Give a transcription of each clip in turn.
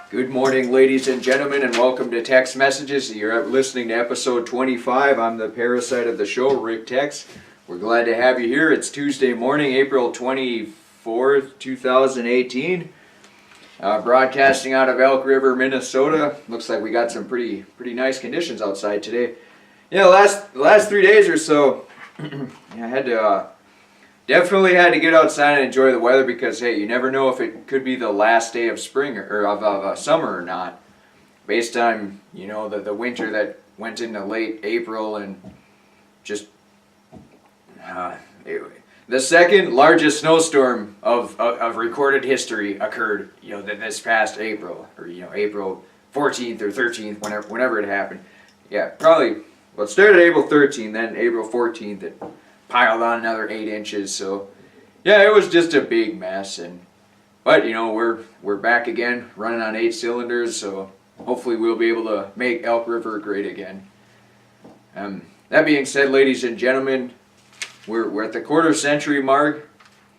Good morning, ladies and gentlemen, and welcome to Text Messages. You're listening to episode 25. I'm the parasite of the show, Rick Tex. We're glad to have you here. It's Tuesday morning, April 24th, 2018. Broadcasting out of Elk River, Minnesota. Looks like we got some pretty nice conditions outside today. Yeah, the last 3 days or so, I had to definitely had to get outside and enjoy the weather because, hey, you never know if it could be the last day of spring or of summer or not, based on, the winter that went into late April and just the second largest snowstorm of recorded history occurred, this past April, or, April 14th or 13th, whenever it happened. Yeah, probably, well, it started April 13th, then April 14th, it piled on another 8 inches, so yeah, it was just a big mess. But we're back again, running on 8 cylinders, so hopefully we'll be able to make Elk River great again. That being said, ladies and gentlemen, we're at the quarter century mark,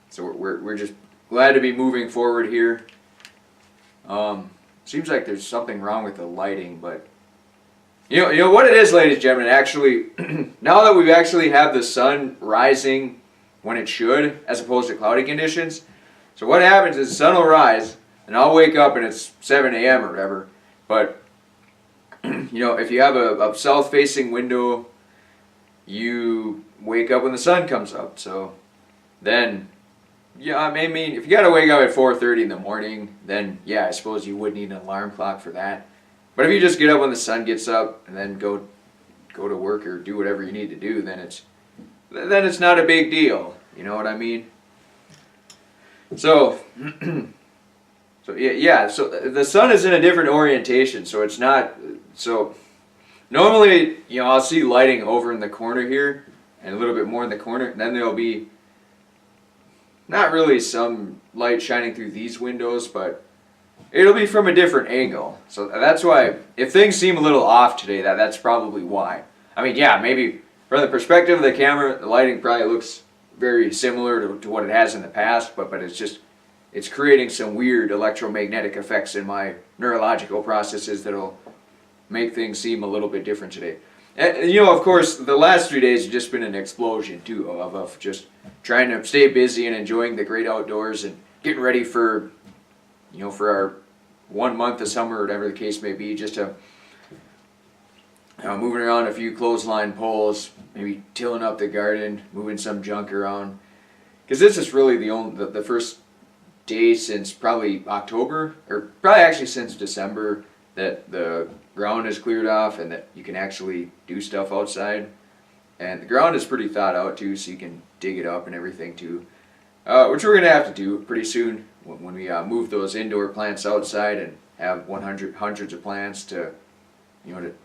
so we're just glad to be moving forward here. Seems like there's something wrong with the lighting, but you know what it is, ladies and gentlemen, actually, now that we've actually have the sun rising when it should, as opposed to cloudy conditions, so what happens is the sun will rise, and I'll wake up and it's 7 a.m. or whatever, but, if you have a south-facing window, you wake up when the sun comes up, so then, yeah, I mean, if you gotta wake up at 4:30 in the morning, then, yeah, I suppose you would need an alarm clock for that. But if you just get up when the sun gets up and then go to work or do whatever you need to do, then it's not a big deal. You know what I mean? So, so the sun is in a different orientation, so it's not. So normally, I'll see lighting over in the corner here and a little bit more in the corner, and then there'll be not really some light shining through these windows, but it'll be from a different angle. So that's why, if things seem a little off today, that's probably why. I mean, yeah, maybe from the perspective of the camera, the lighting probably looks very similar to what it has in the past, but it's creating some weird electromagnetic effects in my neurological processes that'll make things seem a little bit different today. And, of course, the last 3 days have just been an explosion, too, of just trying to stay busy and enjoying the great outdoors and getting ready for for our 1 month of summer, or whatever the case may be, just to moving around a few clothesline poles, maybe tilling up the garden, moving some junk around. Because this is really the first day since probably October, or probably actually since December, that the ground is cleared off and that you can actually do stuff outside. And the ground is pretty thawed out too, so you can dig it up and everything too. Which we're going to have to do pretty soon when we move those indoor plants outside and have hundreds of plants to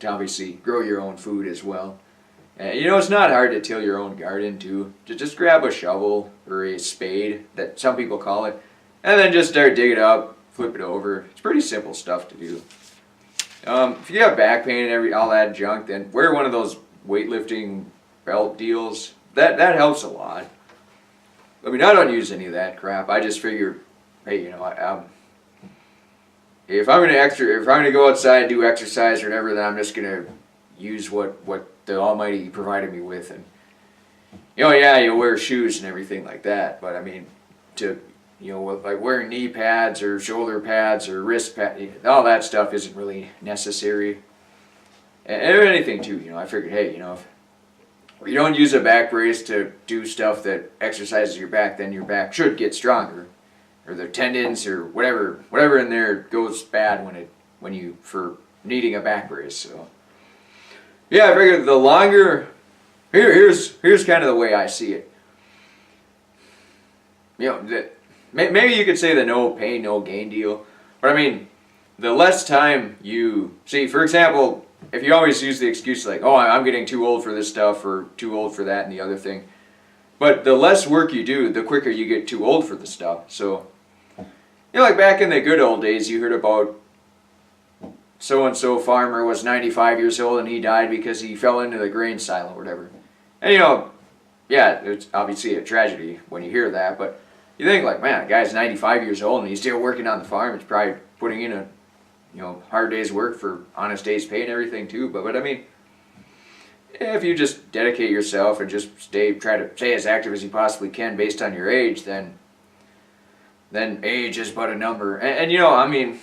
obviously grow your own food as well. And it's not hard to till your own garden too. Just grab a shovel or a spade, that some people call it, and then just start digging it up, flip it over. It's pretty simple stuff to do. If you have back pain and all that junk, then wear one of those weightlifting belt deals. That helps a lot. I mean, I don't use any of that crap. I just figure, hey, if I'm gonna go outside and do exercise or whatever, then I'm just gonna use what the Almighty provided me with. And yeah, you wear shoes and everything like that, but I mean, like wearing knee pads or shoulder pads or wrist pads, all that stuff isn't really necessary. And anything too, I figured, hey, if you don't use a back brace to do stuff that exercises your back, then your back should get stronger, or the tendons or whatever in there goes bad for needing a back brace. So yeah, I figured the longer, here's kind of the way I see it. Maybe you could say the no pain, no gain deal, but I mean, the less time you see, for example, if you always use the excuse like, oh, I'm getting too old for this stuff or too old for that and the other thing, but the less work you do, the quicker you get too old for the stuff. So, like back in the good old days, you heard about so-and-so farmer was 95 years old and he died because he fell into the grain silo or whatever. And yeah, it's obviously a tragedy when you hear that, but you think like, man, the guy's 95 years old and he's still working on the farm. He's probably putting in a hard day's work for honest day's pay and everything too. But I mean, if you just dedicate yourself and just try to stay as active as you possibly can based on your age, then age is but a number. I mean,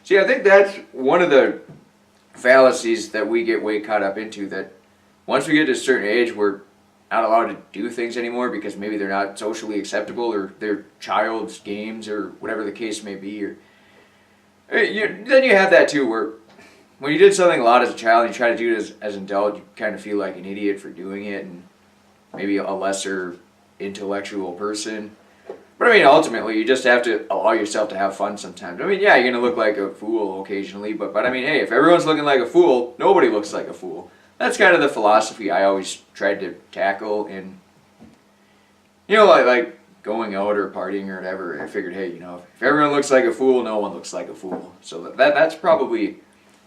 see, I think that's one of the fallacies that we get way caught up into, that once we get to a certain age, we're not allowed to do things anymore because maybe they're not socially acceptable, or they're child's games, or whatever the case may be. Or then you have that too, where when you did something a lot as a child and you try to do it as an adult, you kind of feel like an idiot for doing it, and maybe a lesser intellectual person. But I mean, ultimately, you just have to allow yourself to have fun sometimes. I mean, yeah, you're going to look like a fool occasionally, but I mean, hey, if everyone's looking like a fool, nobody looks like a fool. That's kind of the philosophy I always tried to tackle in, like going out or partying or whatever. I figured, hey, if everyone looks like a fool, no one looks like a fool. So that's probably,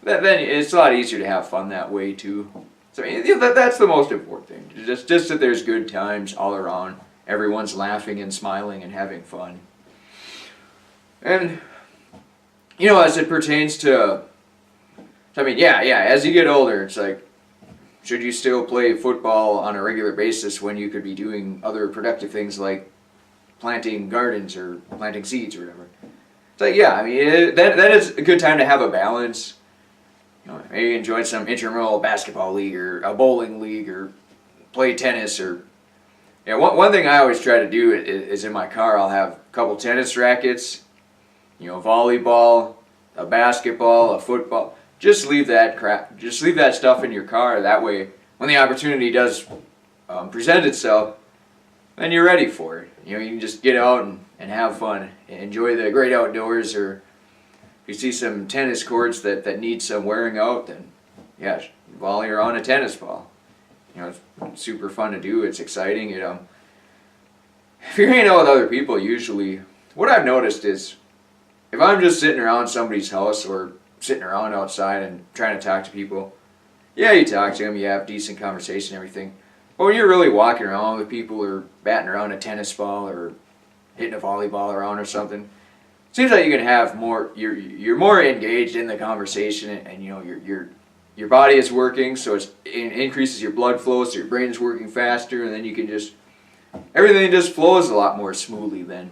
then it's a lot easier to have fun that way too. So that's the most important thing. Just that there's good times all around. Everyone's laughing and smiling and having fun. And, as it pertains to, I mean, yeah, as you get older, it's like, should you still play football on a regular basis when you could be doing other productive things like planting gardens or planting seeds or whatever? It's like, yeah, I mean, that is a good time to have a balance. Maybe enjoy some intramural basketball league or a bowling league, or play tennis, or one thing I always try to do is in my car I'll have a couple tennis rackets, volleyball, a basketball, a football. Just leave that stuff in your car. That way, when the opportunity does present itself, then you're ready for it. You can just get out and have fun, enjoy the great outdoors. Or if you see some tennis courts that need some wearing out, then yeah, volley around a tennis ball. It's super fun to do. It's exciting. If you're hanging out with other people, usually what I've noticed is if I'm just sitting around somebody's house or sitting around outside and trying to talk to people, yeah, you talk to them, you have decent conversation and everything. But when you're really walking around with people, or batting around a tennis ball, or hitting a volleyball around or something, it seems like you can have more. You're more engaged in the conversation, and your body is working, so it increases your blood flow, so your brain is working faster, and then you can everything just flows a lot more smoothly then.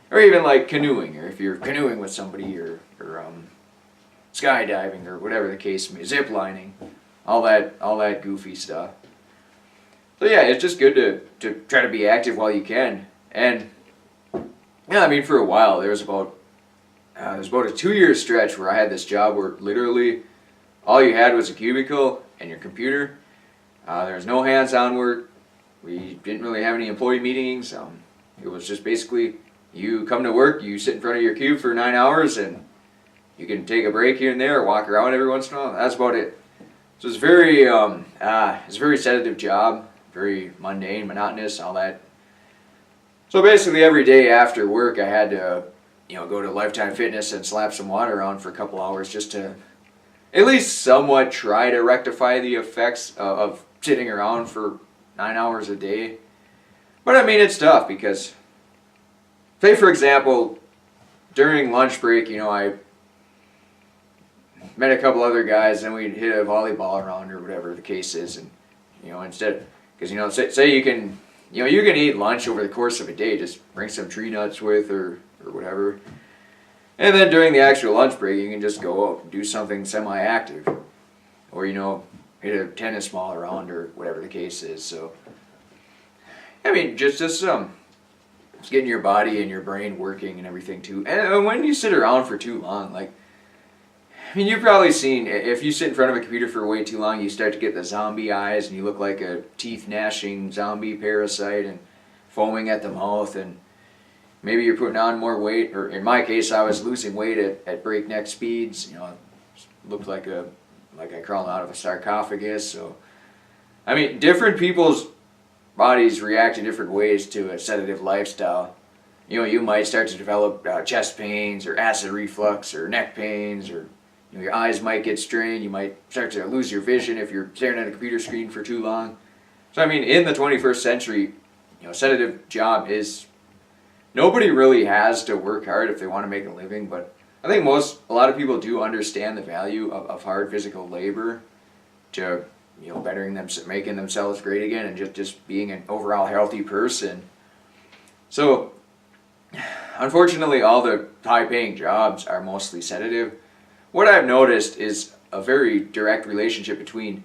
Or even like canoeing, or if you're canoeing with somebody, or skydiving, or whatever the case may be, zip lining, all that goofy stuff. So yeah, it's just good to try to be active while you can. And yeah, I mean, for a while there was about a 2-year stretch where I had this job where literally all you had was a cubicle and your computer. There was no hands-on work. We didn't really have any employee meetings. It was just basically you come to work, you sit in front of your cube for 9 hours, and you can take a break here and there, or walk around every once in a while. That's about it. So it's a very sedative job, very mundane, monotonous, all that. So basically every day after work I had to, go to Lifetime Fitness and slap some water on for a couple hours just to at least somewhat try to rectify the effects of sitting around for 9 hours a day. But I mean, it's tough because, say for example, during lunch break, I met a couple other guys and we'd hit a volleyball around or whatever the case is, and instead, because say you can eat lunch over the course of a day, just bring some tree nuts with or whatever, and then during the actual lunch break you can just go out and do something semi-active, or hit a tennis ball around or whatever the case is. So I mean, just getting your body and your brain working and everything too. And when you sit around for too long, you've probably seen, if you sit in front of a computer for way too long, you start to get the zombie eyes and you look like a teeth-gnashing zombie parasite and foaming at the mouth, and maybe you're putting on more weight, or in my case, I was losing weight at breakneck speeds. Looked like I crawled out of a sarcophagus. So, I mean, different people's bodies react in different ways to a sedative lifestyle. You might start to develop chest pains, or acid reflux, or neck pains, or your eyes might get strained. You might start to lose your vision if you're staring at a computer screen for too long. So I mean, in the 21st century, sedative job is, nobody really has to work hard if they want to make a living, but I think a lot of people do understand the value of hard physical labor to, bettering them, making themselves great again, and just being an overall healthy person. So, unfortunately, all the high-paying jobs are mostly sedative. What I've noticed is a very direct relationship between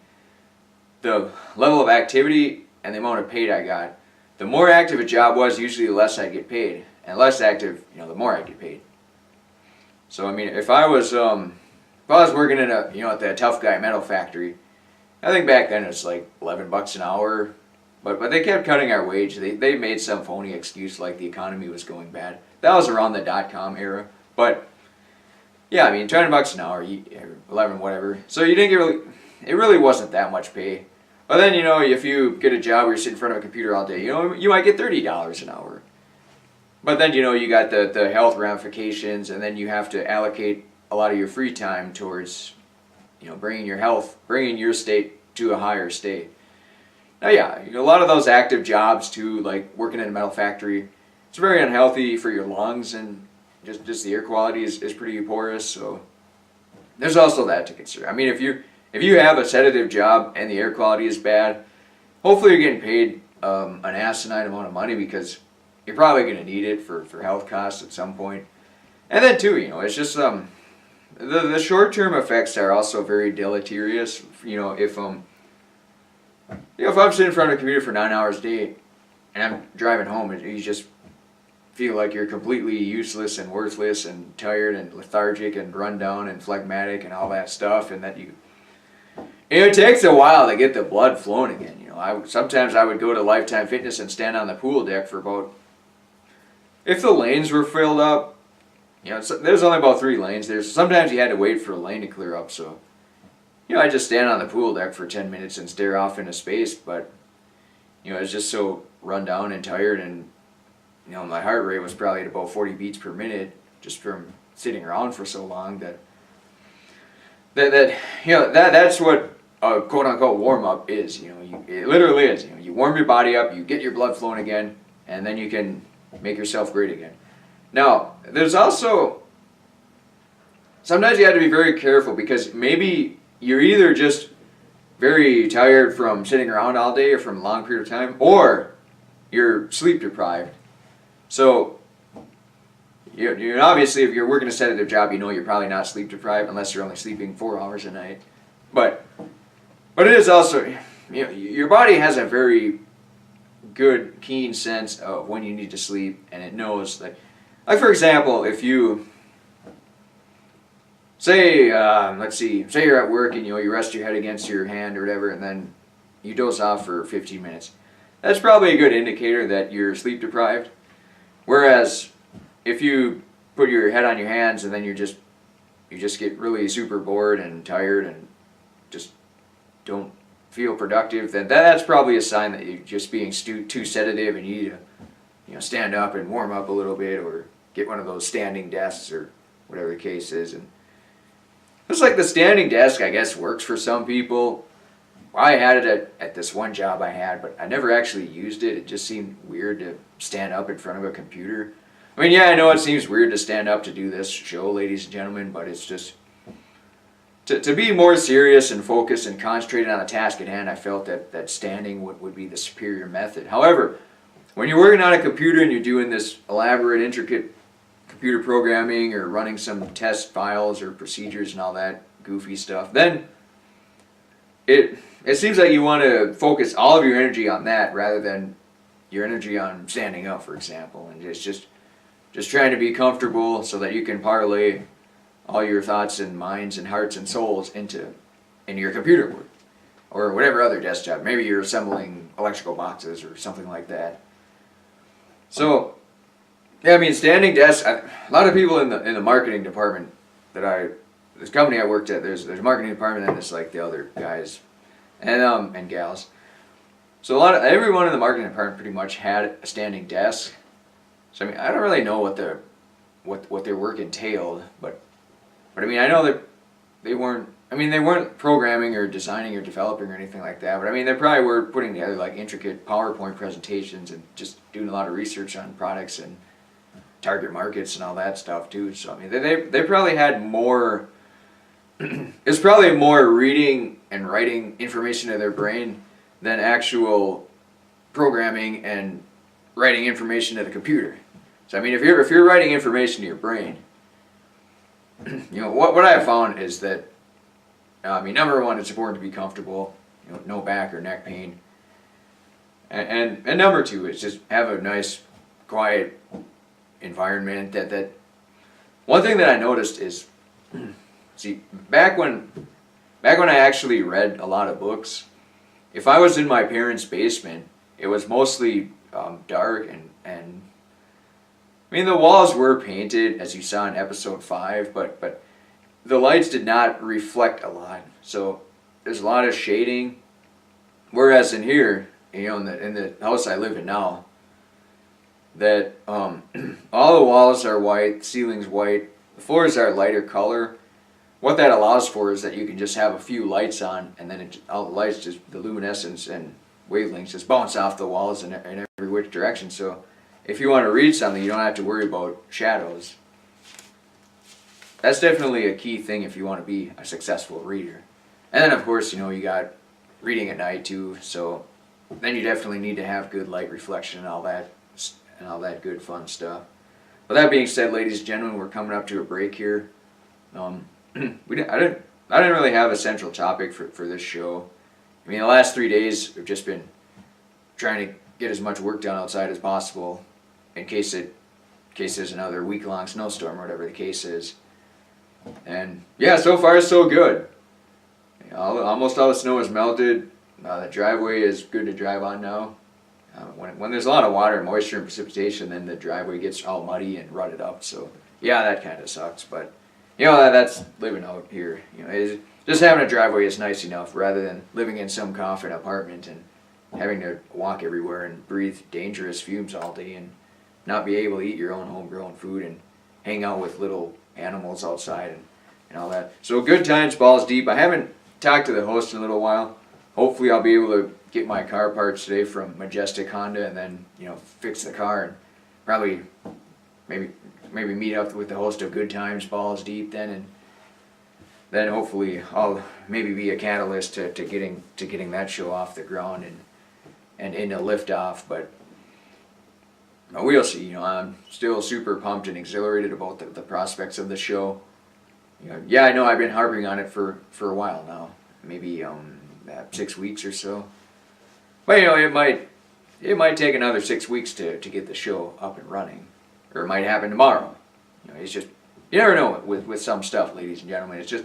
the level of activity and the amount of paid I got. The more active a job was, usually the less I'd get paid, and less active, the more I'd get paid. So I mean, if I was working in at the Tough Guy metal factory, I think back then it's like $11 an hour, but they kept cutting our wage. They made some phony excuse like the economy was going bad. That was around the .com era, but yeah, I mean $20 an hour, 11 whatever. So you didn't get it really wasn't that much pay. But then if you get a job where you're sitting in front of a computer all day, you might get $30 an hour. But then you got the health ramifications, and then you have to allocate a lot of your free time towards bringing your state to a higher state. Now yeah, a lot of those active jobs too, like working in a metal factory, it's very unhealthy for your lungs, and just the air quality is pretty porous. So there's also that to consider. I mean, if you have a sedative job and the air quality is bad, hopefully you're getting paid an asinine amount of money, because you're probably going to need it for health costs at some point. And then too, it's just the short-term effects are also very deleterious. If I'm sitting in front of a computer for 9 hours a day and I'm driving home, and you just feel like you're completely useless and worthless and tired and lethargic and run down and phlegmatic and all that stuff, and that it takes a while to get the blood flowing again. Sometimes I would go to Lifetime Fitness and stand on the pool deck for about, if the lanes were filled up, there's only about 3 lanes there. Sometimes you had to wait for a lane to clear up. So, I just stand on the pool deck for 10 minutes and stare off into space. But, I was just so run down and tired, and my heart rate was probably at about 40 beats per minute just from sitting around for so long that's what a quote-unquote warm-up is. It literally is. You warm your body up, you get your blood flowing again, and then you can make yourself great again. Now, there's also, sometimes you have to be very careful, because maybe you're either just very tired from sitting around all day or from a long period of time, or you're sleep deprived. So, obviously if you're working a sedative job, you're probably not sleep deprived unless you're only sleeping 4 hours a night. But it is also, your body has a very good, keen sense of when you need to sleep, and it knows that, like for example, if you say you're at work and you rest your head against your hand or whatever, and then you doze off for 15 minutes, that's probably a good indicator that you're sleep deprived. Whereas if you put your head on your hands and then you just get really super bored and tired and just don't feel productive, then that's probably a sign that you're just being too sedative, and you need to stand up and warm up a little bit, or get one of those standing desks or whatever the case is. And it's like the standing desk, I guess, works for some people. I had it at this one job I had, but I never actually used it. It just seemed weird to stand up in front of a computer. I mean, yeah, I know it seems weird to stand up to do this show, ladies and gentlemen, but it's just, to be more serious and focused and concentrated on the task at hand, I felt that standing would be the superior method. However, when you're working on a computer and you're doing this elaborate, intricate computer programming or running some test files or procedures and all that goofy stuff, then it seems like you want to focus all of your energy on that rather than your energy on standing up, for example. And it's just trying to be comfortable so that you can parlay all your thoughts and minds and hearts and souls into your computer work, or whatever other desk job. Maybe you're assembling electrical boxes or something like that. So, yeah, I mean, standing desks. A lot of people in the marketing department this company I worked at, there's a marketing department, and there's like the other guys and gals. So everyone in the marketing department pretty much had a standing desk. So I mean, I don't really know what their work entailed, but I mean, I know that they weren't programming or designing or developing or anything like that, but I mean, they probably were putting together like intricate PowerPoint presentations and just doing a lot of research on products and target markets and all that stuff too. So I mean, they probably had more. It's probably more reading and writing information to their brain than actual programming and writing information to the computer. So I mean, if you're writing information to your brain, what I have found is that I mean, number one, it's important to be comfortable. No back or neck pain. And number two is just have a nice, quiet environment. That one thing that I noticed is, see, back when I actually read a lot of books, if I was in my parents' basement, it was mostly dark and I mean the walls were painted as you saw in episode 5, but the lights did not reflect a lot, so there's a lot of shading. Whereas in here, in the house I live in now, that all the walls are white, the ceiling's white, the floors are lighter color. What that allows for is that you can just have a few lights on, and then all the lights, just the luminescence and wavelengths, just bounce off the walls in every which direction. So if you want to read something, you don't have to worry about shadows. That's definitely a key thing if you want to be a successful reader. And then of course, you got reading at night too, so then you definitely need to have good light reflection and all that good fun stuff. With that being said, ladies and gentlemen, we're coming up to a break here. I didn't really have a central topic for this show. I mean, the last 3 days we've just been trying to get as much work done outside as possible in case there's another week-long snowstorm or whatever the case is. And yeah, so far so good. Almost all the snow is melted. The driveway is good to drive on now. When there's a lot of water, moisture, and precipitation, then the driveway gets all muddy and rutted up. So yeah, that kind of sucks. But that's living out here. Just having a driveway is nice enough, rather than living in some coffin apartment and having to walk everywhere and breathe dangerous fumes all day and not be able to eat your own homegrown food and hang out with little animals outside and all that. So good times, balls deep. I haven't talked to the host in a little while. Hopefully I'll be able to get my car parts today from Majestic Honda and then fix the car and probably maybe meet up with the host of Good Times, Balls Deep then, and then hopefully I'll maybe be a catalyst to getting that show off the ground and into liftoff. But we'll see. I'm still super pumped and exhilarated about the prospects of the show. I know I've been harping on it for a while now, maybe 6 weeks or so. But it might take another 6 weeks to get the show up and running, or it might happen tomorrow. It's just, you never know with some stuff, ladies and gentlemen. It's just,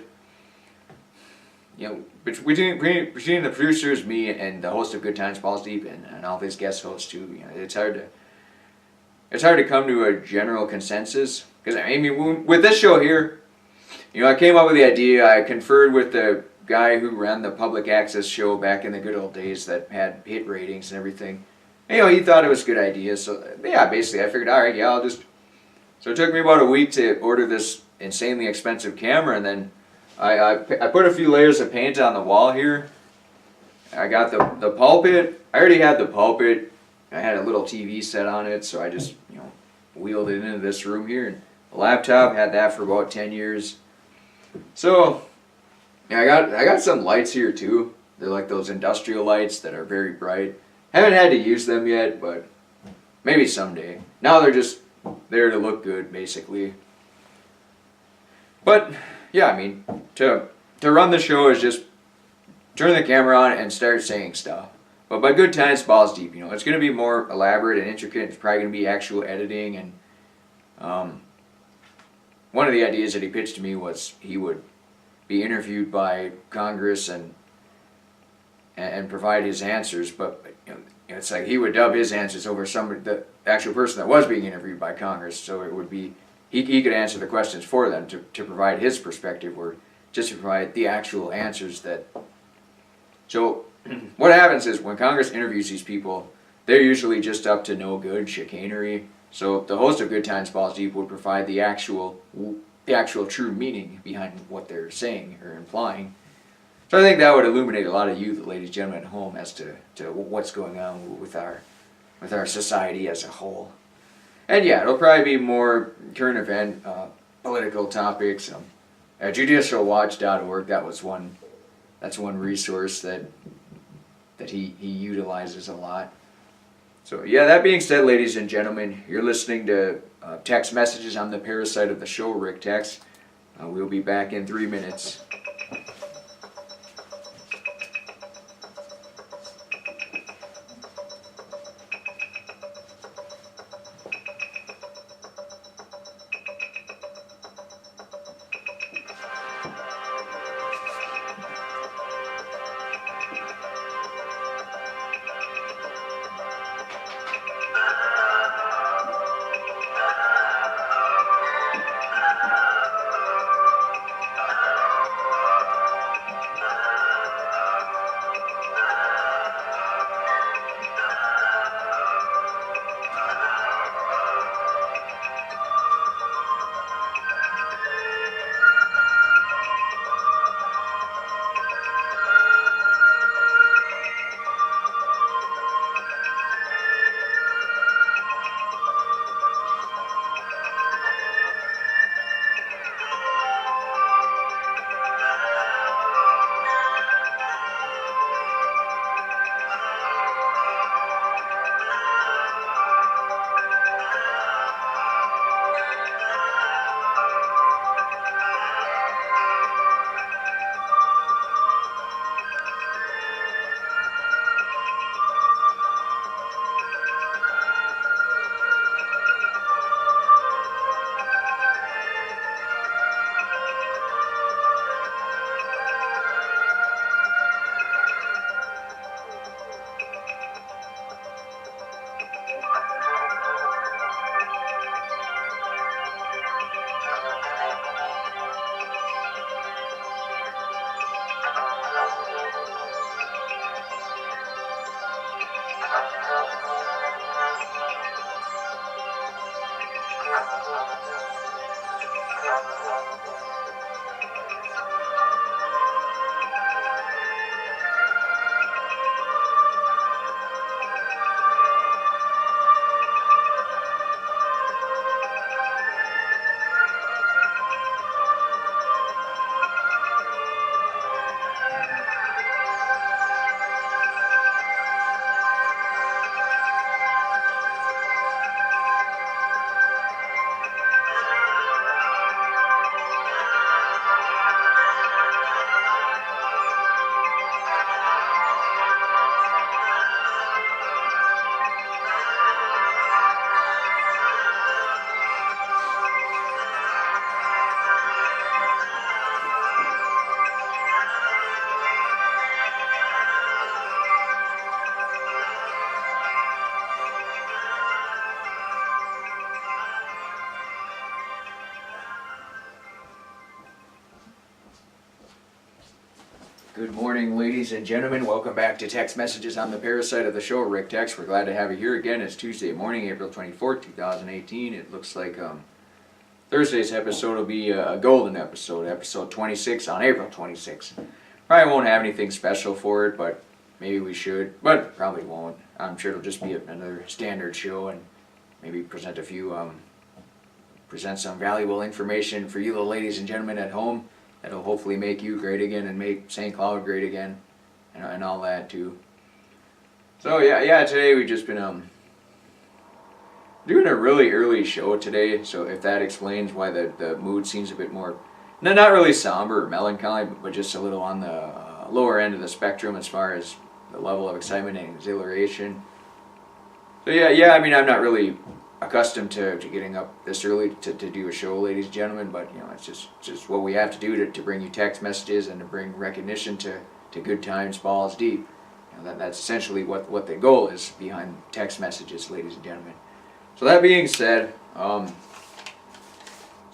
between the producers, me, and the host of Good Times, Balls Deep, and all these guest hosts too, it's hard to come to a general consensus. Because I mean, with this show here, I came up with the idea. I conferred with the guy who ran the public access show back in the good old days that had hit ratings and everything. He thought it was a good idea. So yeah, basically I figured, all right, I'll just. So it took me about a week to order this insanely expensive camera, and then I put a few layers of paint on the wall here. I got the pulpit. I already had the pulpit. I had a little TV set on it, so I just wheeled it into this room here. And the laptop, had that for about 10 years. So I got some lights here too. They're like those industrial lights that are very bright. Haven't had to use them yet, but maybe someday. Now they're just there to look good, basically. But yeah, I mean, to run the show is just turn the camera on and start saying stuff. But by Good Times, Balls Deep, it's going to be more elaborate and intricate. It's probably going to be actual editing. And one of the ideas that he pitched to me was he would be interviewed by Congress and provide his answers. But it's like he would dub his answers over the actual person that was being interviewed by Congress. So it would be he could answer the questions for them to provide his perspective, or just to provide the actual answers that. So what happens is when Congress interviews these people, they're usually just up to no good chicanery. So the host of Good Times, Balls Deep would provide the actual true meaning behind what they're saying or implying. So I think that would illuminate a lot of you, the ladies and gentlemen at home, as to what's going on with our society as a whole. And yeah, it'll probably be more current event, political topics. Judicialwatch.org, that's one resource that he utilizes a lot. So yeah, that being said, ladies and gentlemen, you're listening to Text Messages. I'm the parasite of the show, Rick Tex. We'll be back in 3 minutes. Good morning, ladies and gentlemen. Welcome back to Text Messages. I'm the parasite of the show, Rick Tex. We're glad to have you here again. It's Tuesday morning, April 24th, 2018. It looks like Thursday's episode will be a golden episode, episode 26 on April 26th. Probably won't have anything special for it, but maybe we should, but probably won't. I'm sure it'll just be another standard show and maybe present some valuable information for you, the ladies and gentlemen at home. That'll hopefully make you great again and make St. Cloud great again and all that too. So yeah, today we've just been doing a really early show today, so if that explains why the mood seems a bit more, not really somber or melancholy, but just a little on the lower end of the spectrum as far as the level of excitement and exhilaration. So yeah, I mean, I'm not really accustomed to getting up this early to do a show, ladies and gentlemen, but you know, it's just what we have to do to bring you text messages and to bring recognition to good times, balls deep. You know, that's essentially what the goal is behind text messages, ladies and gentlemen. So that being said, so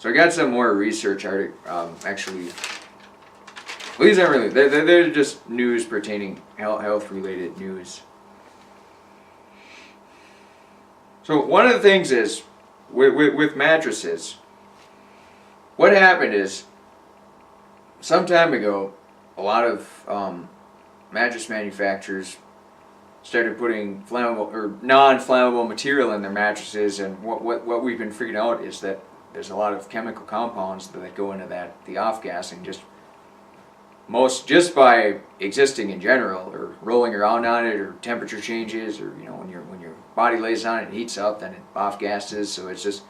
I got some more research actually. Well, these aren't really, they're just news pertaining, health related news. So one of the things is, with mattresses, what happened is, some time ago, a lot of mattress manufacturers started putting flammable or non-flammable material in their mattresses, and what we've been figuring out is that there's a lot of chemical compounds that go into that, the off-gassing, just by existing in general, or rolling around on it, or temperature changes, or when your body lays on it and heats up, then it off gases. So it's just,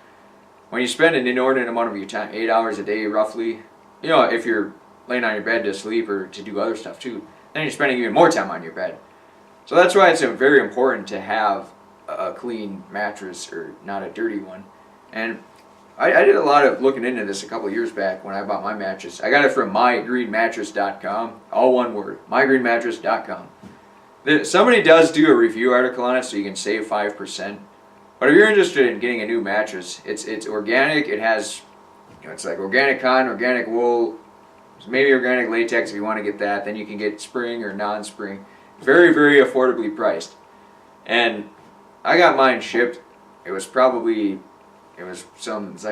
when you spend an inordinate amount of your time, 8 hours a day roughly, if you're laying on your bed to sleep or to do other stuff too, then you're spending even more time on your bed. So that's why it's very important to have a clean mattress, or not a dirty one. And I did a lot of looking into this a couple of years back when I bought my mattress. I got it from mygreenmattress.com, all one word, mygreenmattress.com. Somebody does do a review article on it, so you can save 5%. But if you're interested in getting a new mattress, it's organic. It has, it's like organic cotton, organic wool, maybe organic latex if you want to get that. Then you can get spring or non-spring. Very, very affordably priced. And I got mine shipped. It's like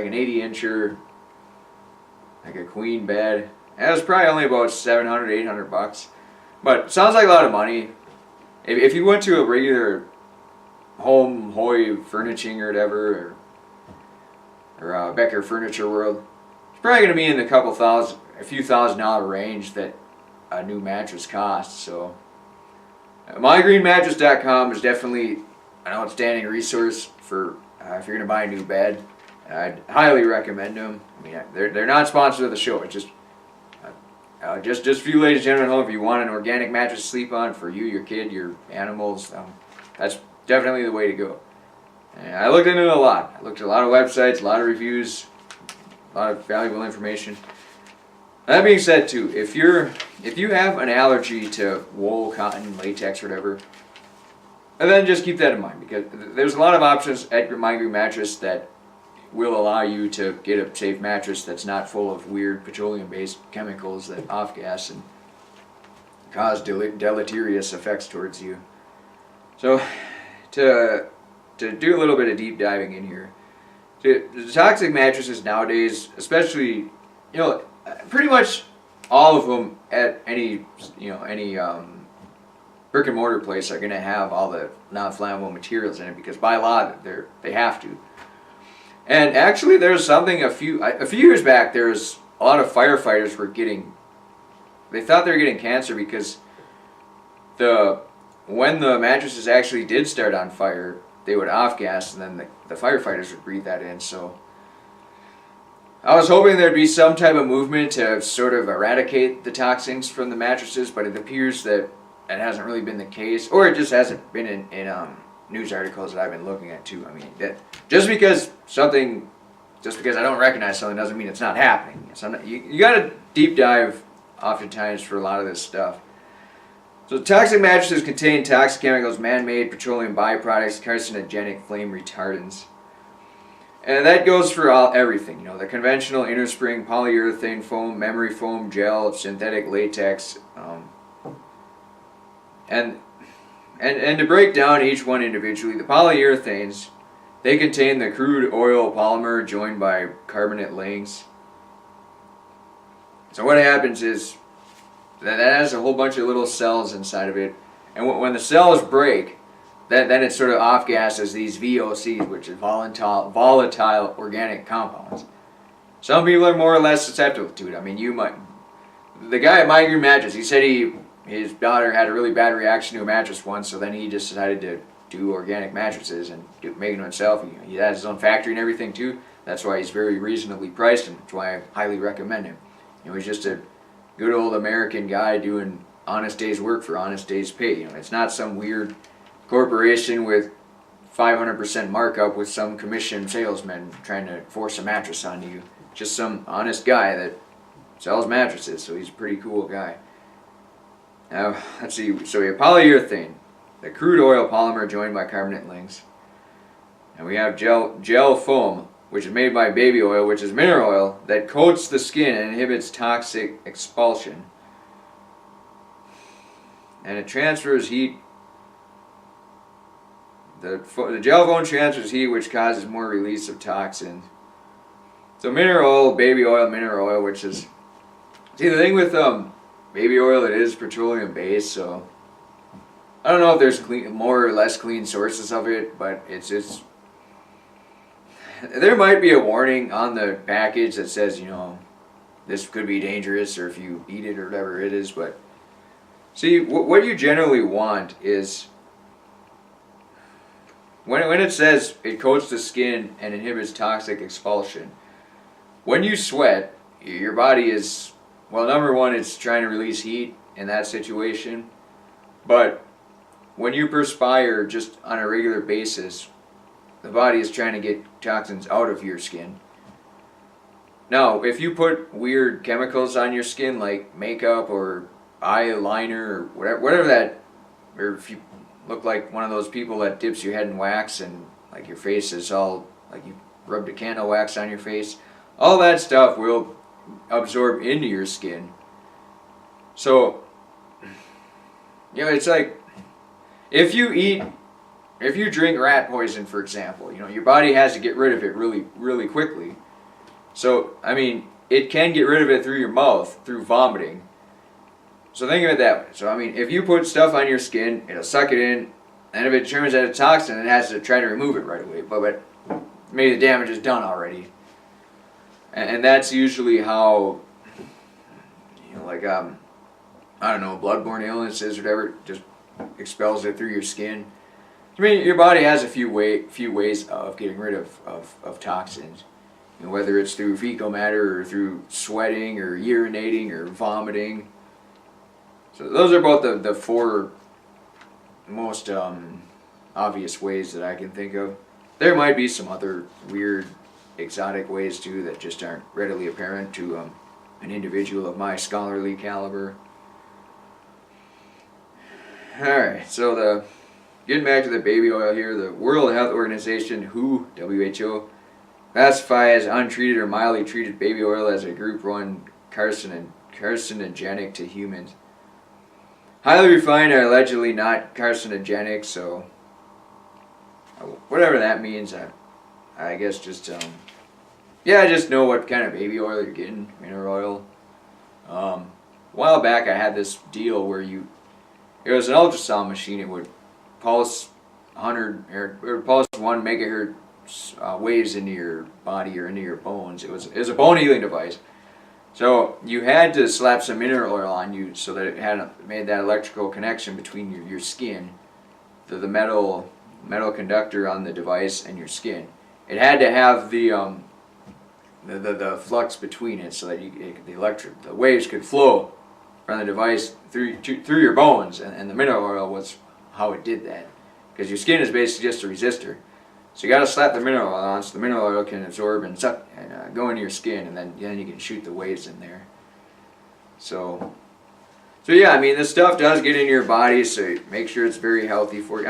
an 80-incher, like a queen bed. And it was probably only about $700, $800. But it sounds like a lot of money. If you went to a regular Home Hoy Furnishing or whatever, or Becker Furniture World, it's probably going to be in the a few $1,000 range that a new mattress costs. So mygreenmattress.com is definitely an outstanding resource for if you're going to buy a new bed. I'd highly recommend them. I mean, they're not sponsored of the show. It's just for you ladies and gentlemen, if you want an organic mattress to sleep on for you, your kid, your animals, that's definitely the way to go. And I looked into it a lot. I looked at a lot of websites, a lot of reviews, a lot of valuable information. That being said, too, if you have an allergy to wool, cotton, latex, or whatever, and then just keep that in mind, because there's a lot of options at your My Green Mattress that will allow you to get a safe mattress that's not full of weird petroleum-based chemicals that off-gas and cause deleterious effects towards you. So, to do a little bit of deep diving in here, the toxic mattresses nowadays, especially, pretty much all of them at any brick and mortar place are going to have all the non-flammable materials in it, because by law they have to. And actually, there's something a few years back. There was a lot of firefighters they thought they were getting cancer because when the mattresses actually did start on fire, they would off gas, and then the firefighters would breathe that in. So I was hoping there'd be some type of movement to sort of eradicate the toxins from the mattresses, but it appears that it hasn't really been the case, or it just hasn't been in news articles that I've been looking at too. I mean, just because I don't recognize something doesn't mean it's not happening. You got to deep dive oftentimes for a lot of this stuff. So toxic mattresses contain toxic chemicals, man-made petroleum byproducts, carcinogenic flame retardants. And that goes for everything, the conventional inner spring, polyurethane foam, memory foam, gel, synthetic latex, and to break down each one individually, the polyurethanes, they contain the crude oil polymer joined by carbonate links. So what happens is that has a whole bunch of little cells inside of it, and when the cells break, then it sort of off gases these VOCs, which is volatile organic compounds. Some people are more or less susceptible to it. I mean, the guy at My Green Mattress, he said his daughter had a really bad reaction to a mattress once, so then he just decided to do organic mattresses and make them himself. He has his own factory and everything too. That's why he's very reasonably priced, and that's why I highly recommend him. He's just a good old American guy doing honest day's work for honest day's pay. It's not some weird corporation with 500% markup with some commission salesman trying to force a mattress onto you. Just some honest guy that sells mattresses, so he's a pretty cool guy. Now, let's see. So we have polyurethane, the crude oil polymer joined by carbonate links. And we have gel foam, which is made by baby oil, which is mineral oil, that coats the skin and inhibits toxic expulsion. And it transfers heat. The gel foam transfers heat, which causes more release of toxins. So mineral oil, baby oil, mineral oil, which is... See, the thing with baby oil, it is petroleum based, so I don't know if there's more or less clean sources of it, but it's there might be a warning on the package that says, this could be dangerous, or if you eat it or whatever it is. But see, what you generally want is when it says it coats the skin and inhibits toxic expulsion. When you sweat, your body is, well, number one, it's trying to release heat in that situation. But when you perspire just on a regular basis, the body is trying to get toxins out of your skin. Now, if you put weird chemicals on your skin like makeup or eyeliner or whatever that, or if you look like one of those people that dips your head in wax and like your face is all, like you rubbed a candle wax on your face, all that stuff will absorb into your skin. So, it's like, if you drink rat poison, for example, your body has to get rid of it really, really quickly. So, it can get rid of it through your mouth, through vomiting. So think of it that way. So, if you put stuff on your skin, it'll suck it in, and if it determines that it's toxin, it has to try to remove it right away. But maybe the damage is done already. And that's usually how, I don't know, bloodborne illnesses or whatever, just expels it through your skin. Your body has a few ways of getting rid of toxins. Whether it's through fecal matter or through sweating or urinating or vomiting. So those are about the four most obvious ways that I can think of. There might be some other weird, exotic ways too that just aren't readily apparent to an individual of my scholarly caliber. Alright, so getting back to the baby oil here, the World Health Organization, WHO, classifies untreated or mildly treated baby oil as a group 1 carcinogenic to humans. Highly refined are allegedly not carcinogenic, so whatever that means, I guess just, just know what kind of baby oil you're getting, mineral oil. A while back I had this deal where it was an ultrasound machine. It would pulse 100 or pulse 1 megahertz waves into your body or into your bones. It was a bone healing device. So you had to slap some mineral oil on you so that it made that electrical connection between your skin, the metal conductor on the device and your skin. It had to have the flux between it so that the waves could flow from the device through your bones, and the mineral oil was how it did that, because your skin is basically just a resistor. So you got to slap the mineral oil on so the mineral oil can absorb and suck and go into your skin, and then you can shoot the waves in there. So yeah, this stuff does get in your body, so make sure it's very healthy for you.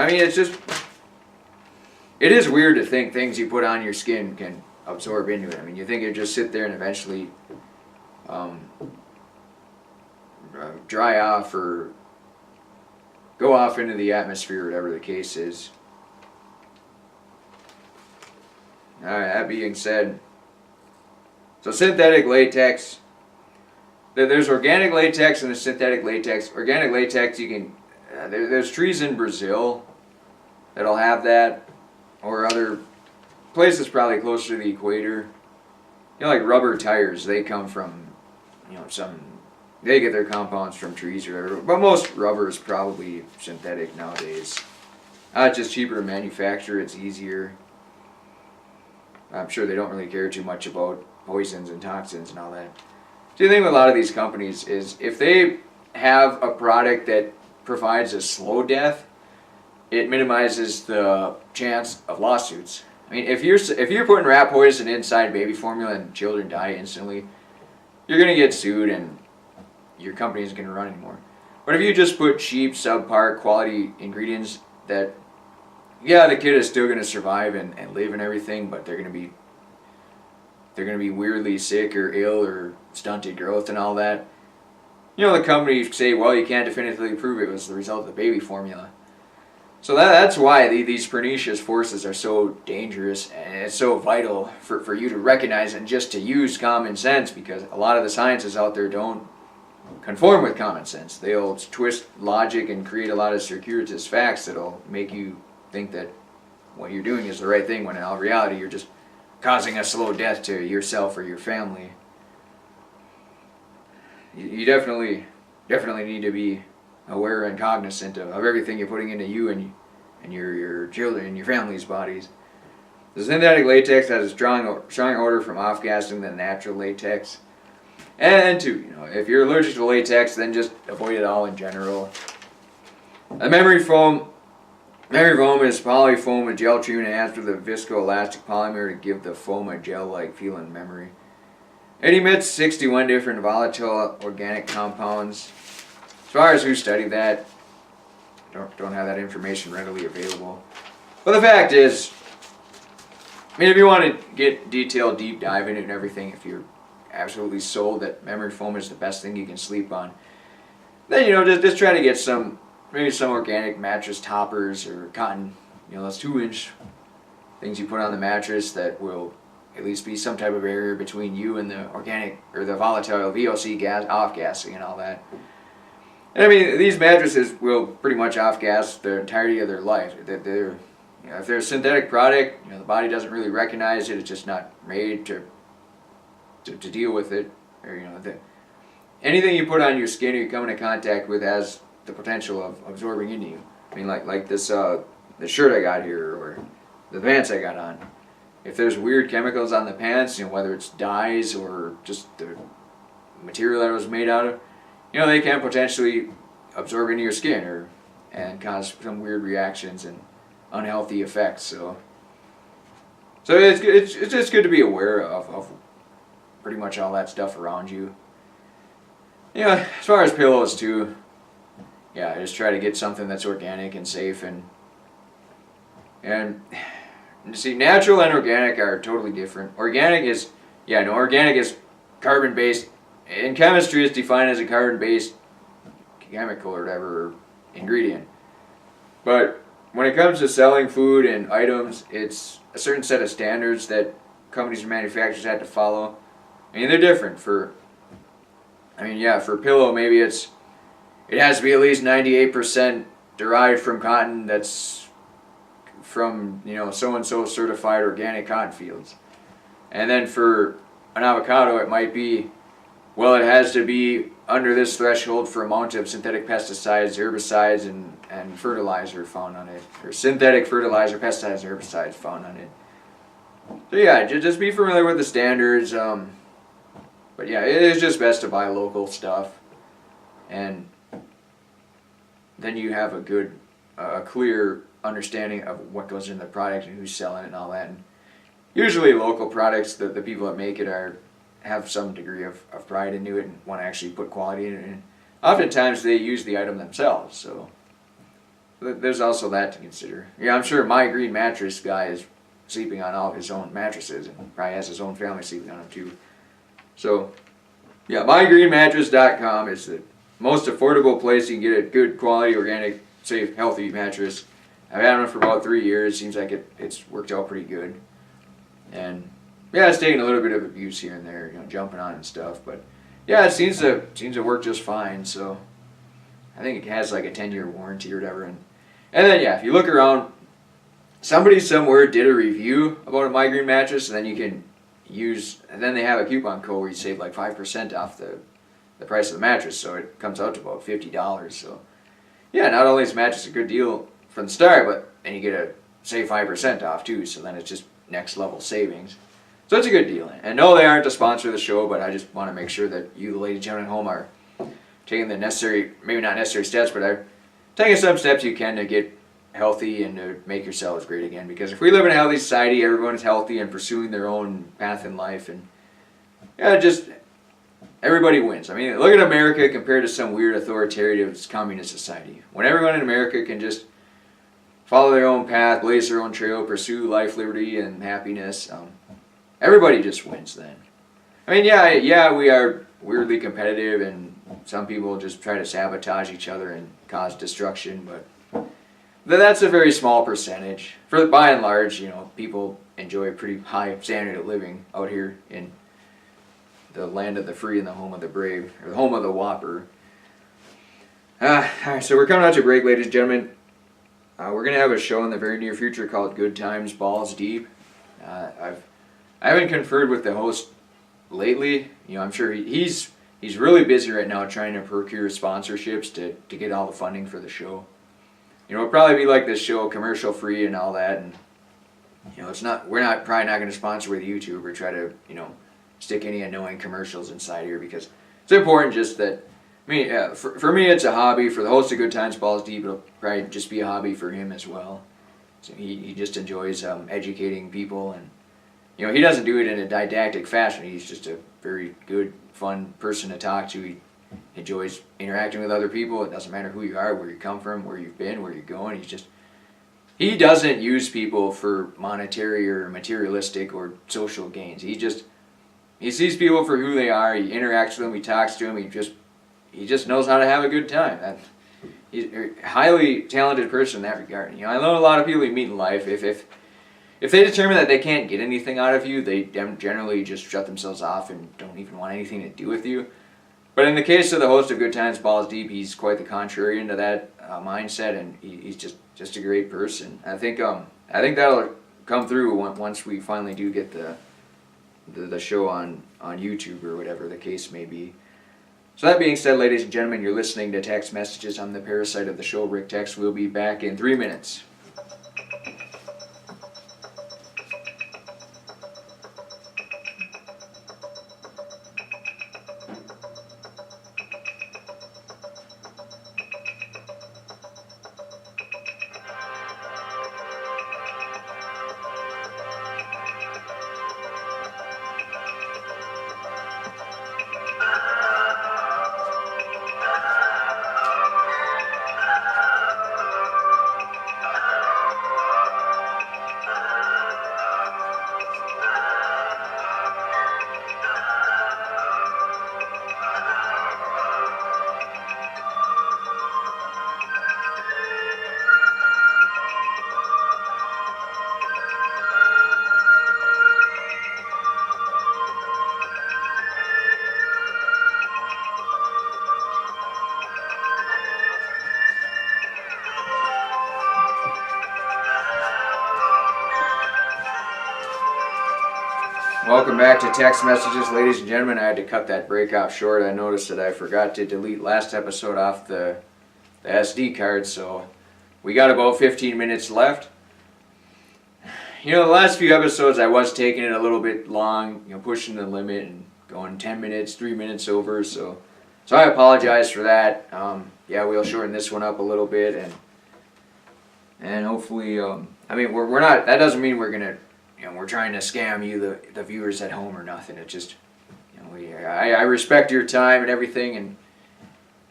It is weird to think things you put on your skin can absorb into it. You think it'd just sit there and eventually dry off or go off into the atmosphere, whatever the case is. Alright, that being said, so synthetic latex, there's organic latex and there's synthetic latex. Organic latex, you can, there's trees in Brazil that'll have that, or other places probably closer to the equator. Like rubber tires, they come from, they get their compounds from trees or whatever, but most rubber is probably synthetic nowadays. It's just cheaper to manufacture, it's easier. I'm sure they don't really care too much about poisons and toxins and all that. So the thing with a lot of these companies is if they have a product that provides a slow death, it minimizes the chance of lawsuits. If you're putting rat poison inside baby formula and children die instantly, you're gonna get sued and your company isn't gonna run anymore. But if you just put cheap, subpar quality ingredients that, the kid is still gonna survive and live and everything, but they're gonna be weirdly sick or ill or stunted growth and all that. The company say, well, you can't definitively prove it was the result of the baby formula. So that's why these pernicious forces are so dangerous, and it's so vital for you to recognize and just to use common sense, because a lot of the scientists out there don't conform with common sense. They'll twist logic and create a lot of circuitous facts that'll make you think that what you're doing is the right thing, when in all reality you're just causing a slow death to yourself or your family. You definitely need to be aware and cognizant of everything you're putting into you and your children and your family's bodies. The synthetic latex has a strong odor from off-gassing than natural latex. And two, if you're allergic to latex, then just avoid it all in general. A memory foam is polyfoam with gel treatment and adds with a viscoelastic polymer to give the foam a gel-like feel in memory. It emits 61 different volatile organic compounds. As far as who studied that, don't have that information readily available. But the fact is, if you want to get detailed deep dive into it and everything, if you're absolutely sold that memory foam is the best thing you can sleep on, then just try to get maybe some organic mattress toppers or cotton, those 2-inch things you put on the mattress that will at least be some type of barrier between you and the organic or the volatile VOC gas, off-gassing and all that. And these mattresses will pretty much off-gas the entirety of their life. If they're a synthetic product, the body doesn't really recognize it. It's just not made to deal with it. Or anything you put on your skin or you come into contact with has the potential of absorbing into you. Like this the shirt I got here or the pants I got on. If there's weird chemicals on the pants, whether it's dyes or just the material that it was made out of, they can potentially absorb into your skin and cause some weird reactions and unhealthy effects. So it's just good to be aware of pretty much all that stuff around you. As far as pillows too, just try to get something that's organic and safe and see, natural and organic are totally different. Organic is carbon-based. In chemistry, it's defined as a carbon-based chemical or whatever ingredient. But when it comes to selling food and items, it's a certain set of standards that companies and manufacturers have to follow. They're different. For pillow, maybe it has to be at least 98% derived from cotton that's from so-and-so certified organic cotton fields. And then for an avocado, it might be, it has to be under this threshold for amount of synthetic pesticides, herbicides, and fertilizer found on it, or synthetic fertilizer, pesticides, and herbicides found on it. So just be familiar with the standards. But it is just best to buy local stuff, and then you have a clear understanding of what goes into the product and who's selling it and all that. And usually local products, the people that make it have some degree of pride into it and want to actually put quality in it. And oftentimes they use the item themselves, so there's also that to consider. I'm sure My Green Mattress guy is sleeping on all of his own mattresses and probably has his own family sleeping on them too. So, mygreenmattress.com is the most affordable place you can get a good quality, organic, safe, healthy mattress. I've had one for about 3 years. Seems like it's worked out pretty good. And it's taking a little bit of abuse here and there, jumping on and stuff. But it seems to work just fine. So I think it has like a 10-year warranty or whatever. And then if you look around, somebody somewhere did a review about a My Green mattress, and then you can and then they have a coupon code where you save like 5% off the price of the mattress, so it comes out to about $50. So not only is the mattress a good deal from the start, but then you get save 5% off too, so then it's just next level savings. So it's a good deal. And no, they aren't a sponsor of the show, but I just want to make sure that you, the ladies and gentlemen at home, are taking the necessary, maybe not necessary steps, but are taking some steps you can to get healthy and to make yourselves great again. Because if we live in a healthy society, everyone is healthy and pursuing their own path in life, and just everybody wins. Look at America compared to some weird authoritarian communist society. When everyone in America can just follow their own path, blaze their own trail, pursue life, liberty, and happiness, everybody just wins then. We are weirdly competitive, and some people just try to sabotage each other and cause destruction, but that's a very small percentage. By and large, people enjoy a pretty high standard of living out here in the land of the free and the home of the brave, or the home of the Whopper. Alright, so we're coming out to break, ladies and gentlemen. We're going to have a show in the very near future called Good Times, Balls Deep. I haven't conferred with the host lately. I'm sure he's really busy right now trying to procure sponsorships to get all the funding for the show. It'll probably be like this show, commercial free and all that, and we're probably not going to sponsor with YouTube or try to stick any annoying commercials inside here, because it's important just that. For me, it's a hobby. For the host of Good Times, Balls Deep, it'll probably just be a hobby for him as well. So he just enjoys educating people, and he doesn't do it in a didactic fashion. He's just a very good, fun person to talk to. He enjoys interacting with other people. It doesn't matter who you are, where you come from, where you've been, where you're going. He doesn't use people for monetary or materialistic or social gains. He sees people for who they are. He interacts with them. He talks to them. He just knows how to have a good time. He's a highly talented person in that regard. I know a lot of people you meet in life, if they determine that they can't get anything out of you, they generally just shut themselves off and don't even want anything to do with you. But in the case of the host of Good Times, Balls Deep, he's quite the contrary into that mindset, and he's just a great person. I think that'll come through once we finally do get the show on YouTube or whatever the case may be. So that being said, ladies and gentlemen, you're listening to Text Messages. I'm the parasite of the show, Rick Tex. We'll be back in 3 minutes. Welcome back to Text Messages, ladies and gentlemen. I had to cut that break off short. I noticed that I forgot to delete last episode off the SD card, so we got about 15 minutes left. The last few episodes I was taking it a little bit long, pushing the limit and going 10 minutes, 3 minutes over, so I apologize for that. We'll shorten this one up a little bit, and hopefully, we're not, that doesn't mean we're gonna, we're trying to scam you, the viewers at home, or nothing. It's just, I respect your time and everything, and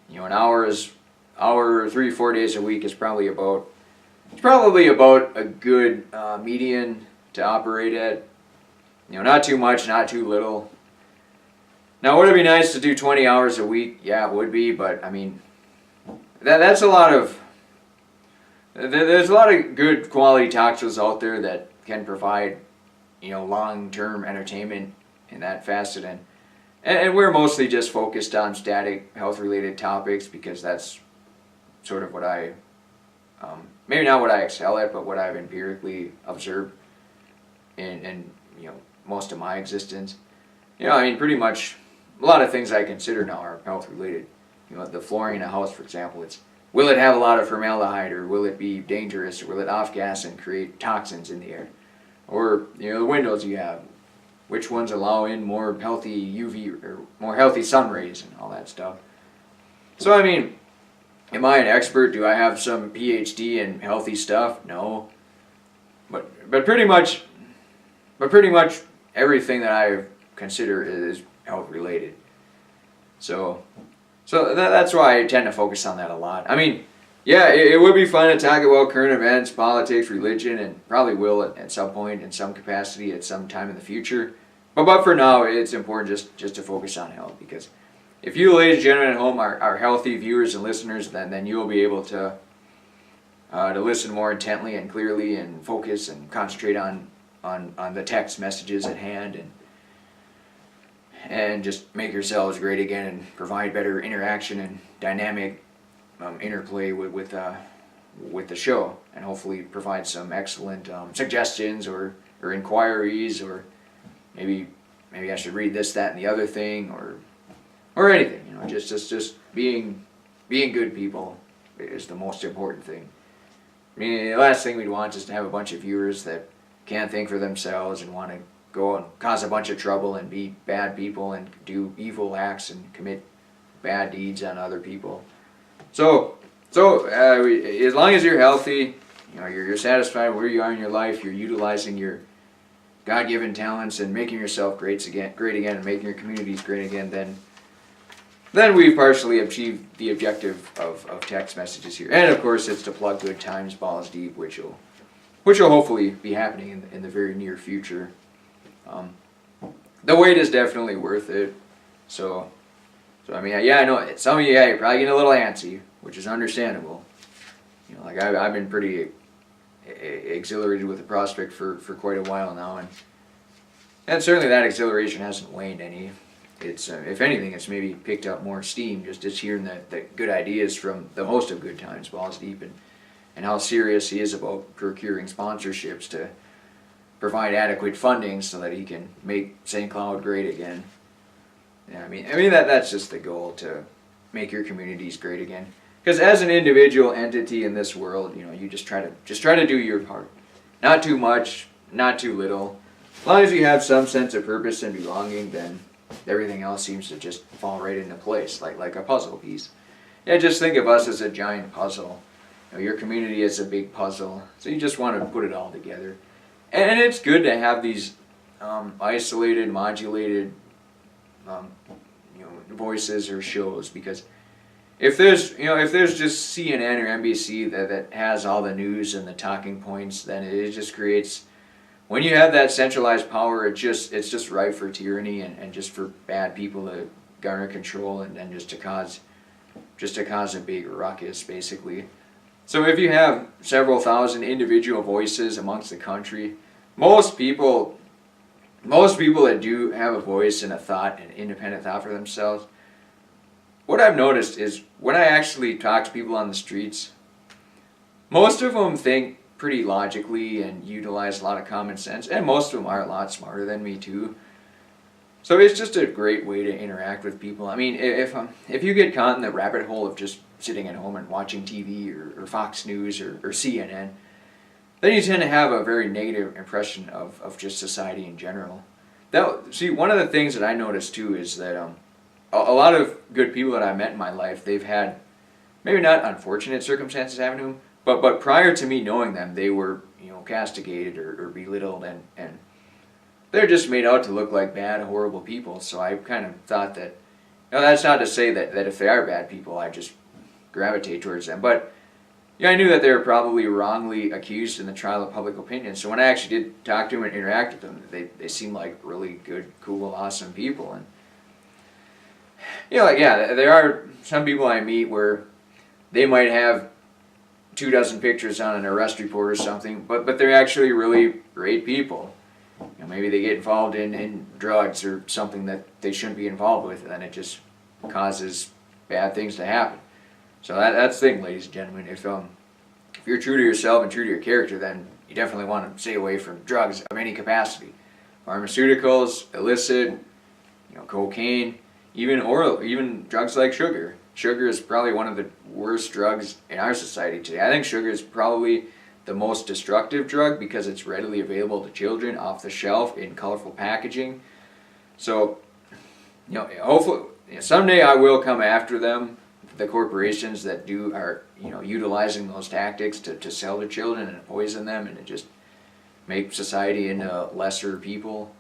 an hour, 3-4 days a week is probably about a good median to operate at. Not too much, not too little. Now, would it be nice to do 20 hours a week? Yeah, it would be, but that's a lot of. There's a lot of good quality talk shows out there that can provide, long-term entertainment in that facet, and we're mostly just focused on static health-related topics, because that's sort of what I, maybe not what I excel at, but what I've empirically observed in most of my existence. Pretty much a lot of things I consider now are health-related. The flooring in a house, for example, will it have a lot of formaldehyde, or will it be dangerous, or will it off-gas and create toxins in the air? Or, the windows you have, which ones allow in more healthy UV, or more healthy sun rays and all that stuff. So, am I an expert? Do I have some PhD in healthy stuff? No. But pretty much everything that I consider is health-related. So that's why I tend to focus on that a lot. It would be fun to talk about current events, politics, religion, and probably will at some point, in some capacity, at some time in the future. But for now, it's important just to focus on health, because if you, ladies and gentlemen at home, are healthy viewers and listeners, then you will be able to listen more intently and clearly, and focus and concentrate on the text messages at hand, and just make yourselves great again and provide better interaction and dynamic interplay with the show, and hopefully provide some excellent suggestions or inquiries, or maybe I should read this, that, and the other thing, or anything. Just being good people is the most important thing. I mean, the last thing we'd want is to have a bunch of viewers that can't think for themselves and want to go and cause a bunch of trouble and be bad people and do evil acts and commit bad deeds on other people. So as long as you're healthy, you're satisfied where you are in your life, you're utilizing your God-given talents and making yourself great again, and making your communities great again, then we've partially achieved the objective of text messages here. And of course, it's to plug Good Times Balls Deep, which will hopefully be happening in the very near future. The wait is definitely worth it. So I mean, yeah, I know some of you, you're probably getting a little antsy, which is understandable. Like I've been pretty exhilarated with the prospect for quite a while now, and certainly that exhilaration hasn't waned any. It's if anything, it's maybe picked up more steam just hearing the good ideas from the host of Good Times Balls Deep, and how serious he is about procuring sponsorships to provide adequate funding so that he can make St. Cloud great again. Yeah, I mean that's just the goal, to make your communities great again. Because as an individual entity in this world, you just try to do your part. Not too much, not too little. As long as you have some sense of purpose and belonging, then everything else seems to just fall right into place, like a puzzle piece. Yeah, just think of us as a giant puzzle. Your community is a big puzzle, so you just want to put it all together. And it's good to have these isolated, modulated voices or shows, because if there's just CNN or NBC that has all the news and the talking points, then it just creates, when you have that centralized power, it's just ripe for tyranny and just for bad people to garner control and just to cause a big ruckus, basically. So if you have several thousand individual voices amongst the country, most people that do have a voice and a thought, an independent thought for themselves, what I've noticed is when I actually talk to people on the streets, most of them think pretty logically and utilize a lot of common sense, and most of them are a lot smarter than me too. So it's just a great way to interact with people. I mean, if you get caught in the rabbit hole of just sitting at home and watching TV or Fox News or CNN, then you tend to have a very negative impression of just society in general. See, one of the things that I noticed too is that a lot of good people that I met in my life, they've had maybe not unfortunate circumstances happen to them, but prior to me knowing them, they were castigated or belittled, and they're just made out to look like bad, horrible people. So I kind of thought that, that's not to say that if they are bad people, I just gravitate towards them. But I knew that they were probably wrongly accused in the trial of public opinion. So when I actually did talk to them and interact with them, they seemed like really good, cool, awesome people. And there are some people I meet where they might have 24 pictures on an arrest report or something, but they're actually really great people. Maybe they get involved in drugs or something that they shouldn't be involved with, and then it just causes bad things to happen. So that's the thing, ladies and gentlemen. If you're true to yourself and true to your character, then you definitely want to stay away from drugs of any capacity. Pharmaceuticals, illicit, cocaine, even drugs like sugar. Sugar is probably one of the worst drugs in our society today. I think sugar is probably the most destructive drug because it's readily available to children off the shelf in colorful packaging. So, hopefully someday I will come after them, the corporations that are utilizing those tactics to sell to children and poison them and to just make society into lesser people.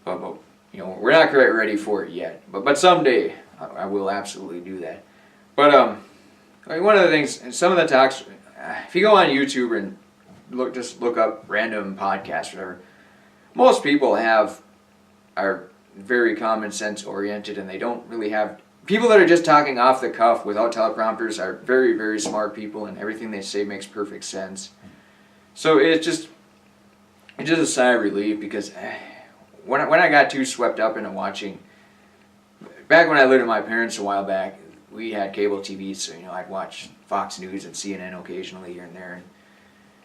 But we're not quite ready for it yet. But someday I will absolutely do that. But one of the things, and some of the talks, if you go on YouTube and look up random podcasts, whatever, most people are very common sense oriented, and they don't really have people that are just talking off the cuff without teleprompters are very, very smart people, and everything they say makes perfect sense. So it's just a sigh of relief, because when I got too swept up into watching back when I lived with my parents a while back, we had cable TV, so I'd watch Fox News and CNN occasionally here and there. And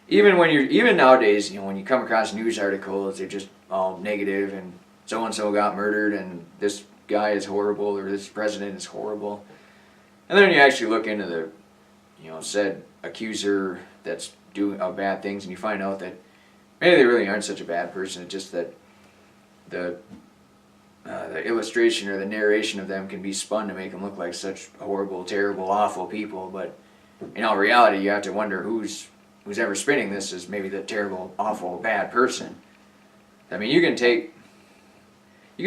even nowadays, when you come across news articles, they're just all negative and so and so got murdered and this guy is horrible or this president is horrible. And then you actually look into the said accuser that's doing bad things, and you find out that maybe they really aren't such a bad person. It's just that the illustration or the narration of them can be spun to make them look like such horrible, terrible, awful people. But in all reality, you have to wonder who's ever spinning this as maybe the terrible, awful, bad person. I mean, you can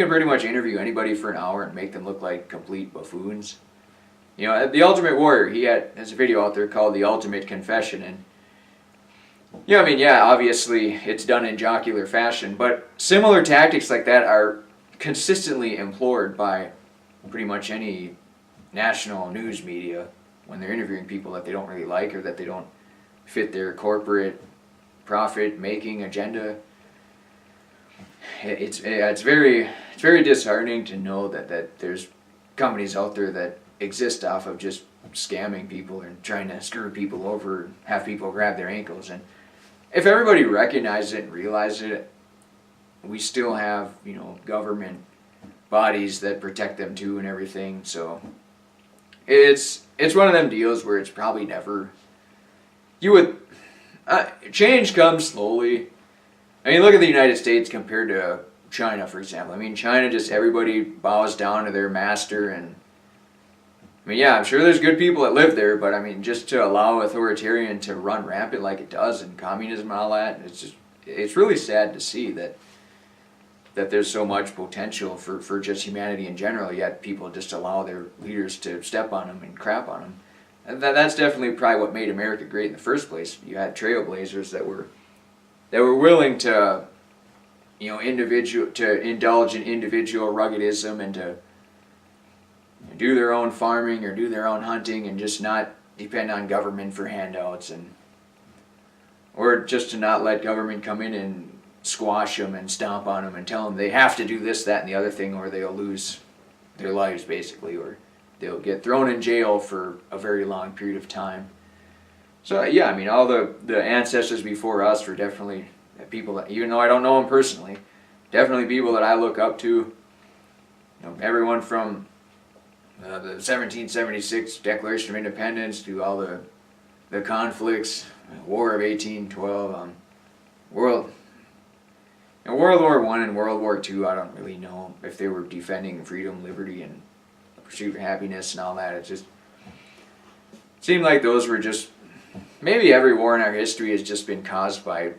pretty much interview anybody for an hour and make them look like complete buffoons. The Ultimate Warrior, there's a video out there called The Ultimate Confession, and obviously it's done in jocular fashion, but similar tactics like that are consistently implored by pretty much any national news media when they're interviewing people that they don't really like or that they don't fit their corporate profit-making agenda. It's very disheartening to know that there's companies out there that exist off of just scamming people and trying to screw people over and have people grab their ankles. And if everybody recognized it and realized it, we still have government bodies that protect them too and everything. So it's one of them deals where it's probably never change comes slowly. I mean, look at the United States compared to China, for example. I mean, China, just everybody bows down to their master, and I'm sure there's good people that live there, but just to allow authoritarian to run rampant like it does, and communism and all that, it's really sad to see that there's so much potential for just humanity in general, yet people just allow their leaders to step on them and crap on them. And that's definitely probably what made America great in the first place. You had trailblazers that were willing to indulge in individual ruggedism and to do their own farming or do their own hunting and just not depend on government for handouts, or just to not let government come in and squash them and stomp on them and tell them they have to do this, that, and the other thing, or they'll lose their lives basically, or they'll get thrown in jail for a very long period of time. So all the ancestors before us were definitely people that, even though I don't know them personally, definitely people that I look up to. Everyone from the 1776 Declaration of Independence to all the conflicts, War of 1812, World War I and World War II. I don't really know if they were defending freedom, liberty, and the pursuit of happiness and all that. It just seemed like those were just, maybe every war in our history has just been caused by.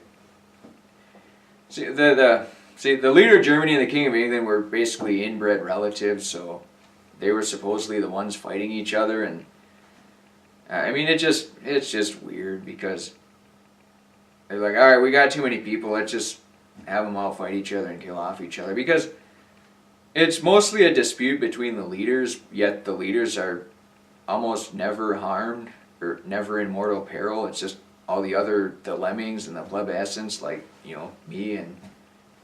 The leader of Germany and the King of England were basically inbred relatives, so they were supposedly the ones fighting each other, and it's just weird because they're like, all right, we got too many people, let's just have them all fight each other and kill off each other, because it's mostly a dispute between the leaders, yet the leaders are almost never harmed or never in mortal peril. It's just all the lemmings and the plebiscents, like me and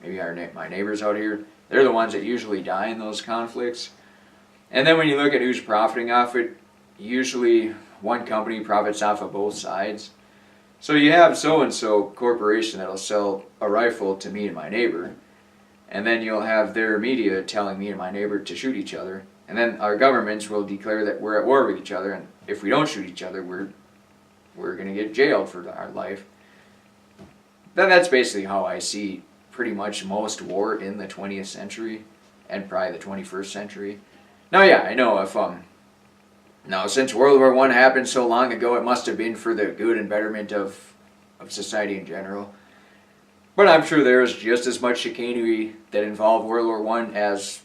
maybe my neighbors out here, they're the ones that usually die in those conflicts. And then when you look at who's profiting off it, usually one company profits off of both sides. So you have so-and-so corporation that'll sell a rifle to me and my neighbor, and then you'll have their media telling me and my neighbor to shoot each other, and then our governments will declare that we're at war with each other, and if we don't shoot each other, we're going to get jailed for our life. That's basically how I see pretty much most war in the 20th century and probably the 21st century. Now, I know if now since World War I happened so long ago, it must have been for the good and betterment of society in general. But I'm sure there was just as much chicanery that involved World War I as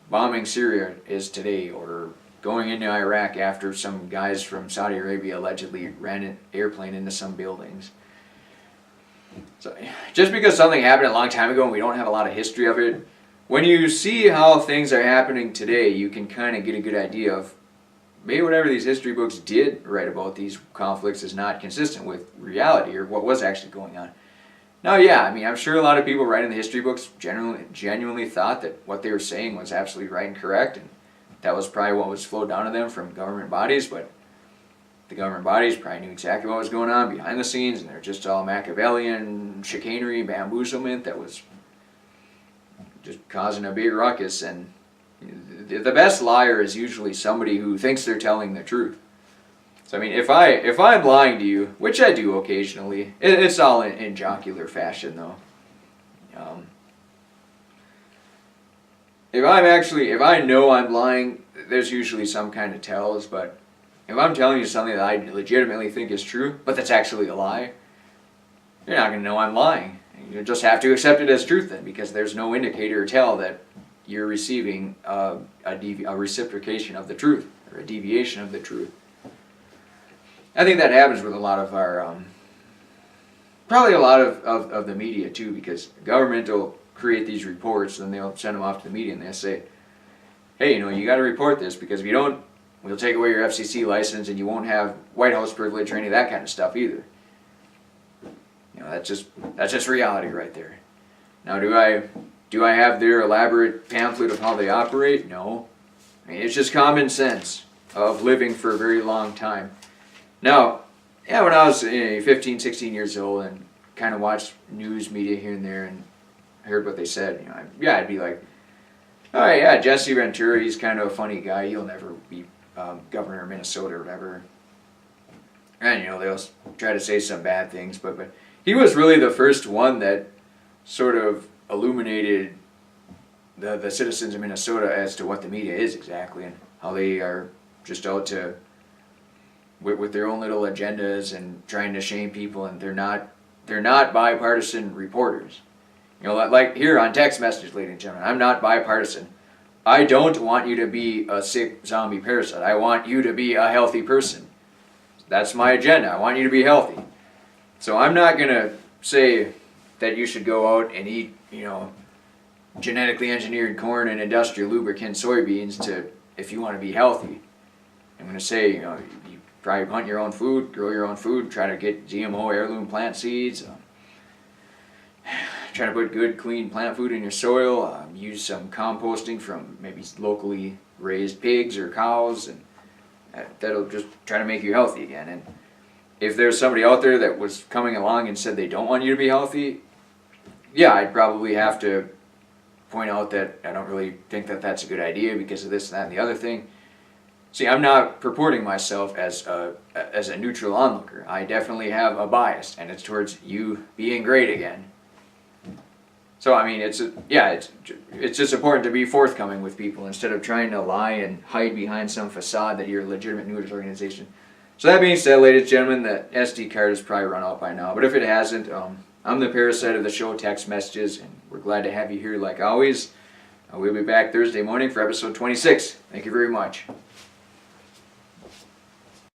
bombing Syria is today, or going into Iraq after some guys from Saudi Arabia allegedly ran an airplane into some buildings. So just because something happened a long time ago and we don't have a lot of history of it, when you see how things are happening today, you can kind of get a good idea of maybe whatever these history books did write about these conflicts is not consistent with reality or what was actually going on. Now, yeah, I mean, I'm sure a lot of people writing the history books genuinely thought that what they were saying was absolutely right and correct, and that was probably what was flowed down to them from government bodies, but the government bodies probably knew exactly what was going on behind the scenes, and they're just all Machiavellian chicanery, bamboozlement that was just causing a big ruckus. And the best liar is usually somebody who thinks they're telling the truth. So I mean, if I'm lying to you, which I do occasionally, it's all in jocular fashion though. If I know I'm lying, there's usually some kind of tells. But if I'm telling you something that I legitimately think is true, but that's actually a lie, you're not going to know I'm lying. You just have to accept it as truth then, because there's no indicator or tell that you're receiving a reciprocation of the truth, or a deviation of the truth. I think that happens with a lot of our, probably a lot of the media too, because government will create these reports and then they'll send them off to the media and they'll say, hey, you got to report this, because if you don't, we'll take away your FCC license and you won't have White House privilege or any of that kind of stuff either. That's just reality right there. Now, do I have their elaborate pamphlet of how they operate? No. I mean, it's just common sense of living for a very long time. Now, yeah, when I was 15, 16 years old and kind of watched news media here and there and heard what they said, I'd be like, oh yeah, Jesse Ventura, he's kind of a funny guy. He'll never be governor of Minnesota or whatever. And they'll try to say some bad things, but he was really the first one that sort of illuminated the citizens of Minnesota as to what the media is exactly and how they are just out to with their own little agendas and trying to shame people, and they're not bipartisan reporters. Like here on text message, ladies and gentlemen, I'm not bipartisan. I don't want you to be a sick zombie parasite. I want you to be a healthy person. That's my agenda. I want you to be healthy. So I'm not going to say that you should go out and eat, genetically engineered corn and industrial lubricant soybeans if you want to be healthy. I'm going to say, you probably hunt your own food, grow your own food, try to get GMO heirloom plant seeds, try to put good, clean plant food in your soil, use some composting from maybe locally raised pigs or cows, and that'll just try to make you healthy again. And if there's somebody out there that was coming along and said they don't want you to be healthy, yeah, I'd probably have to point out that I don't really think that that's a good idea because of this, that, and the other thing. See, I'm not purporting myself as a neutral onlooker. I definitely have a bias, and it's towards you being great again. So I mean, it's just important to be forthcoming with people instead of trying to lie and hide behind some facade that you're a legitimate news organization. So that being said, ladies and gentlemen, that SD card has probably run out by now. But if it hasn't, I'm the parasite of the show, Text Messages, and we're glad to have you here like always. We'll be back Thursday morning for episode 26. Thank you very much.